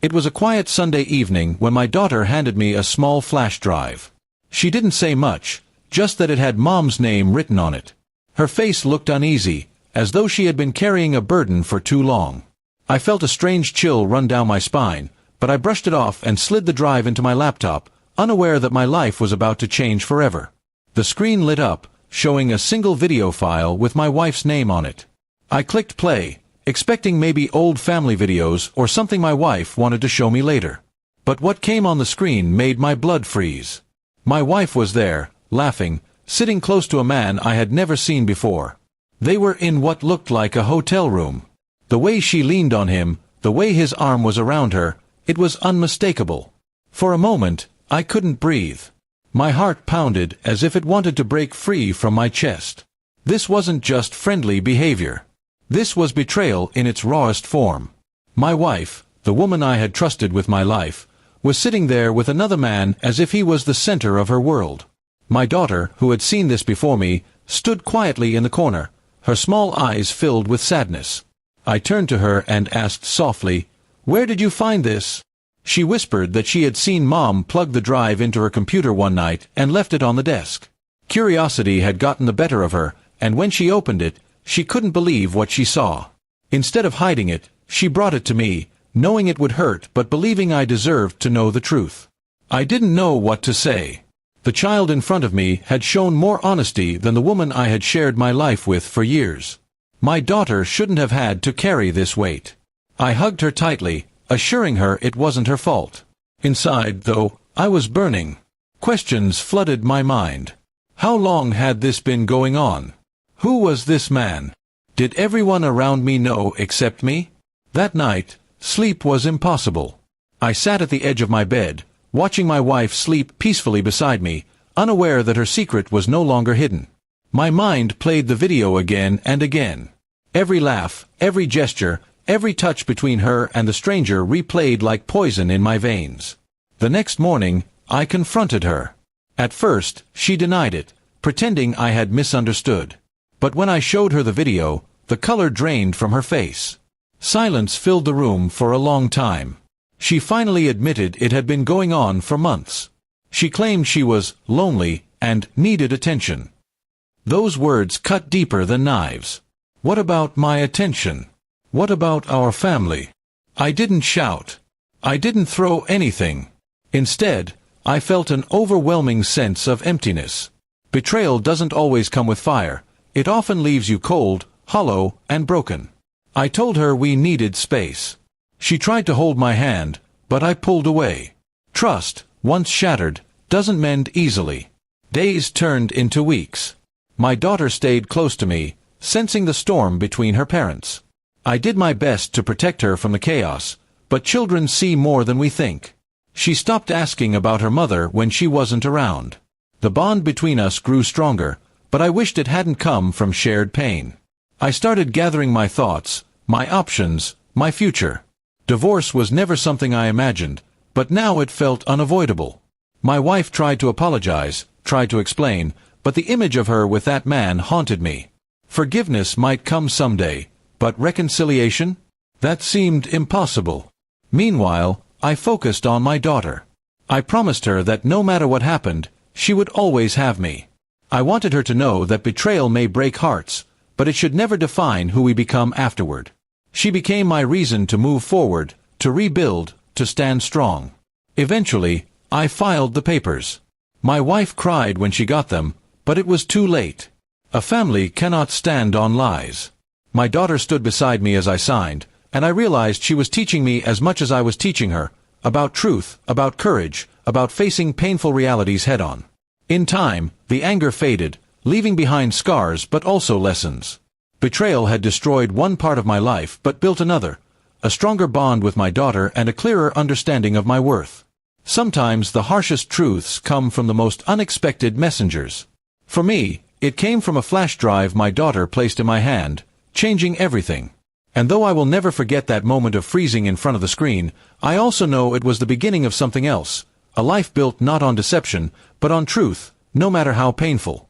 It was a quiet Sunday evening when my daughter handed me a small flash drive. She didn't say much, just that it had Mom's name written on it. Her face looked uneasy, as though she had been carrying a burden for too long. I felt a strange chill run down my spine, but I brushed it off and slid the drive into my laptop, unaware that my life was about to change forever. The screen lit up, showing a single video file with my wife's name on it. I clicked play, expecting maybe old family videos or something my wife wanted to show me later. But what came on the screen made my blood freeze. My wife was there, laughing, sitting close to a man I had never seen before. They were in what looked like a hotel room. The way she leaned on him, the way his arm was around her, it was unmistakable. For a moment, I couldn't breathe. My heart pounded as if it wanted to break free from my chest. This wasn't just friendly behavior. This was betrayal in its rawest form. My wife, the woman I had trusted with my life, was sitting there with another man as if he was the center of her world. My daughter, who had seen this before me, stood quietly in the corner, her small eyes filled with sadness. I turned to her and asked softly, "Where did you find this?" She whispered that she had seen Mom plug the drive into her computer one night and left it on the desk. Curiosity had gotten the better of her, and when she opened it, she couldn't believe what she saw. Instead of hiding it, she brought it to me, knowing it would hurt but believing I deserved to know the truth. I didn't know what to say. The child in front of me had shown more honesty than the woman I had shared my life with for years. My daughter shouldn't have had to carry this weight. I hugged her tightly, assuring her it wasn't her fault. Inside, though, I was burning. Questions flooded my mind. How long had this been going on? Who was this man? Did everyone around me know except me? That night, sleep was impossible. I sat at the edge of my bed, watching my wife sleep peacefully beside me, unaware that her secret was no longer hidden. My mind played the video again and again. Every laugh, every gesture, every touch between her and the stranger replayed like poison in my veins. The next morning, I confronted her. At first, she denied it, pretending I had misunderstood. But when I showed her the video, the color drained from her face. Silence filled the room for a long time. She finally admitted it had been going on for months. She claimed she was lonely and needed attention. Those words cut deeper than knives. What about my attention? What about our family? I didn't shout. I didn't throw anything. Instead, I felt an overwhelming sense of emptiness. Betrayal doesn't always come with fire. It often leaves you cold, hollow, and broken. I told her we needed space. She tried to hold my hand, but I pulled away. Trust, once shattered, doesn't mend easily. Days turned into weeks. My daughter stayed close to me, sensing the storm between her parents. I did my best to protect her from the chaos, but children see more than we think. She stopped asking about her mother when she wasn't around. The bond between us grew stronger, but I wished it hadn't come from shared pain. I started gathering my thoughts, my options, my future. Divorce was never something I imagined, but now it felt unavoidable. My wife tried to apologize, tried to explain, but the image of her with that man haunted me. Forgiveness might come someday, but reconciliation? That seemed impossible. Meanwhile, I focused on my daughter. I promised her that no matter what happened, she would always have me. I wanted her to know that betrayal may break hearts, but it should never define who we become afterward. She became my reason to move forward, to rebuild, to stand strong. Eventually, I filed the papers. My wife cried when she got them, but it was too late. A family cannot stand on lies. My daughter stood beside me as I signed, and I realized she was teaching me as much as I was teaching her, about truth, about courage, about facing painful realities head-on. In time, the anger faded, leaving behind scars but also lessons. Betrayal had destroyed one part of my life but built another, a stronger bond with my daughter and a clearer understanding of my worth. Sometimes the harshest truths come from the most unexpected messengers. For me, it came from a flash drive my daughter placed in my hand, changing everything. And though I will never forget that moment of freezing in front of the screen, I also know it was the beginning of something else, a life built not on deception, but on truth, no matter how painful.